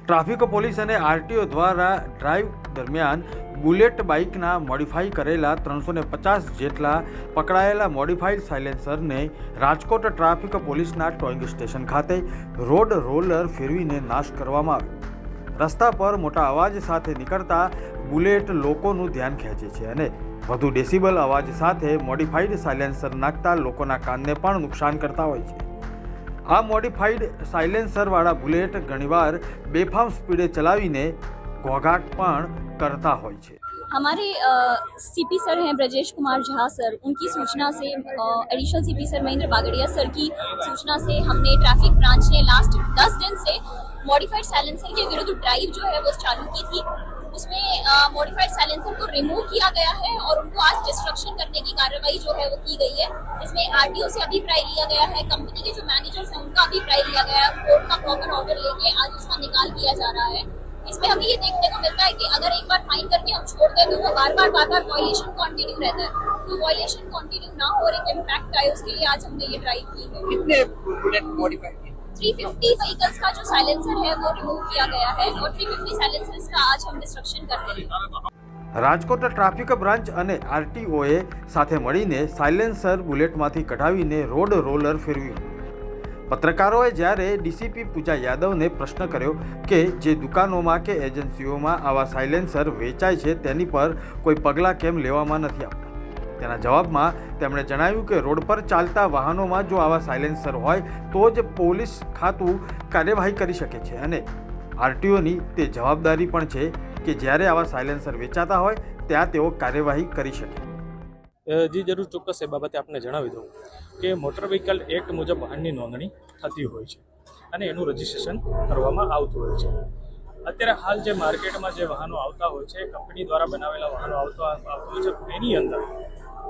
Traffic police અને RTO દ્વારા drive દરમિયાન બુલેટ બાઇકના મોડિફાઈ કરેલા 350 જેટલા પકડાયેલા મોડિફાઈડ સાયલેન્સરને રાજકોટ ટ્રાફિક પોલીસના ટોઈંગ સ્ટેશન ખાતે રોડ રોલર ફેરવીને નાશ કરવામાં આવ્યો। રસ્તા પર મોટા અવાજ સાથે નીકળતા બુલેટ લોકોનું ધ્યાન ખેંચે છે અને વધુ ડેસિબલ અવાજ સાથે મોડિફાઈડ સાયલેન્સર નાખતા લોકોના કાનને પણ નુકસાન કરતા હોય છે। આ મોડિફાઈડ સાયલેન્સરવાળા બુલેટ ઘણીવાર બેફામ स्पीडे चलावीने घोघाट पण करता होय छे। हमारे सीपी सर हैं ब्रजेश कुमार झा सर, उनकी सूचना से additional CP sir Mahendra Bagadia sir की सूचना से हमने ट्रैफिक ब्रांच ने लास्ट 10 दिन से मॉडिफाइड साइलेंसर के विरुद्ध ड्राइव जो है वो चालू की थी। उसमें मॉडिफाइड साइलेंसर को रिमूव किया गया है और उनको आज डिस्ट्रक्शन करने की कार्रवाई जो है वो की गई है। इसमें आरटीओ से अभिप्राय लिया गया है, कंपनी के जो मैनेजर्स हैं उनका अभिप्राय लिया गया है, कोर्ट का प्रॉपर ऑर्डर लेके आज उसका निकाल किया जा रहा है। इसमें हमें ये देखने को मिलता है कि अगर एक बार फाइन करके हम छोड़ते हैं तो वो बार बार वॉयलेशन कंटिन्यू रहता है। तो वॉयलेशन कंटिन्यू ना हो और एक इम्पैक्ट आए उसके लिए आज हमने ये ड्राइव की है। कितने बुलेट मॉडिफाइड किए? 350 व्हीकल्स का जो साइलेंसर है वो रिमूव किया गया है और 350 साइलेंसर्स का आज हम डिस्ट्रक्शन करते हैं। રાજકોટ ટ્રાફિક બ્રાન્ચ અને આરટીઓએ સાથે મળીને સાયલેન્સર બુલેટમાંથી કઢાવીને રોડ રોલર ફેરવ્યું। પત્રકારોએ જ્યારે ડીસીપી પૂજા યાદવને પ્રશ્ન કર્યો કે જે દુકાનોમાં કે એજન્સીઓમાં આવા સાયલેન્સર વેચાય છે તેની પર કોઈ પગલાં કેમ લેવામાં નથી આવતા, તેના જવાબમાં તેમણે જણાવ્યું કે રોડ પર ચાલતા વાહનોમાં જો આવા સાયલેન્સર હોય તો જ પોલીસ ખાતું કાર્યવાહી કરી શકે છે અને આરટીઓની તે જવાબદારી પણ છે કે જ્યારે આવા સાયલેન્સર વેચાતા હોય ત્યાં તેઓ કાર્યવાહી કરી શકે। जी जरूर ચોક્કસ એ બાબતે આપને જણાવી દઉં કે મોટર વ્હીકલ એક્ટ મુજબ વાહનની નોંધણી થતી હોય છે અને એનું રજિસ્ટ્રેશન કરવામાં આવતું હોય છે। અત્યારે હાલ જે માર્કેટમાં જે વાહનો આવતા હોય છે કંપની દ્વારા બનાવેલા વાહનો આવતા હોય છે, એની અંદર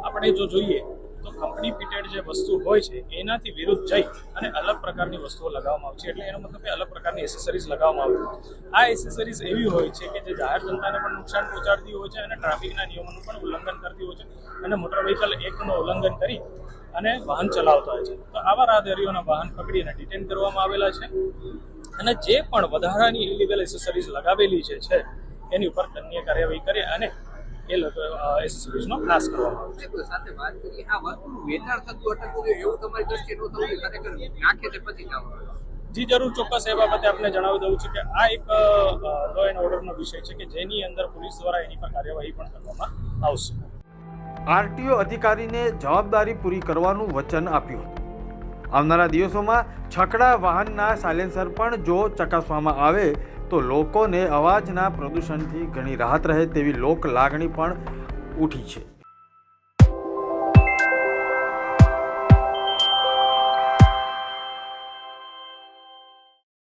આપણે જો જોઈએ તો કંપની ફિટેડ જે વસ્તુ હોય છે એનાથી વિરુદ્ધ જઈ અને અલગ પ્રકારની વસ્તુઓ લગાવવામાં આવે છે। એટલે એનો મતલબ કે અલગ પ્રકારની એસેસરીઝ લગાવવામાં આવતી હોય છે। આ એસેસરીઝ એવી હોય છે કે જે જાહેર જનતાને પણ નુકસાન પહોંચાડતી હોય છે અને ટ્રાફિકના નિયમોનું પણ ઉલ્લંઘન કરતી હોય છે અને મોટર વ્હીકલ એક્ટનું ઉલ્લંઘન કરી અને વાહન ચલાવતા હોય છે। તો આવા રાહદારીઓના વાહન પકડીને ડિટેન કરવામાં આવેલા છે અને જે પણ વધારાની ઇલીગલ એસેસરીઝ લગાવેલી છે એની ઉપર દંડનીય કાર્યવાહી કરે અને એ એસેસરીઝનો નાશ કરવામાં આવે છે। સાથે વાત કરીએ આ વસ્તુનું વેચાણ થતું અટકવું જોઈએ એવું તમારી દ્રષ્ટિએ ન થવું જોઈએ, ખરેખર નાખે તે પછી જાવ। જી જરૂર ચોક્કસ એ બાબતે આપને જણાવી દઉં છું કે આ એક લો એન્ડ ઓર્ડરનો વિષય છે કે જેની અંદર પોલીસ દ્વારા એની પર કાર્યવાહી પણ કરવામાં આવશે। આરટીઓ અધિકારીને જવાબદારી પૂરી કરવાનું વચન આપ્યું હતું। આવનારા દિવસોમાં છકડા વાહનના સાયલેન્સર પણ જો ચકાસવામાં આવે તો લોકોને અવાજના પ્રદૂષણથી ઘણી રાહત રહે તેવી લોક લાગણી પણ ઉઠી છે।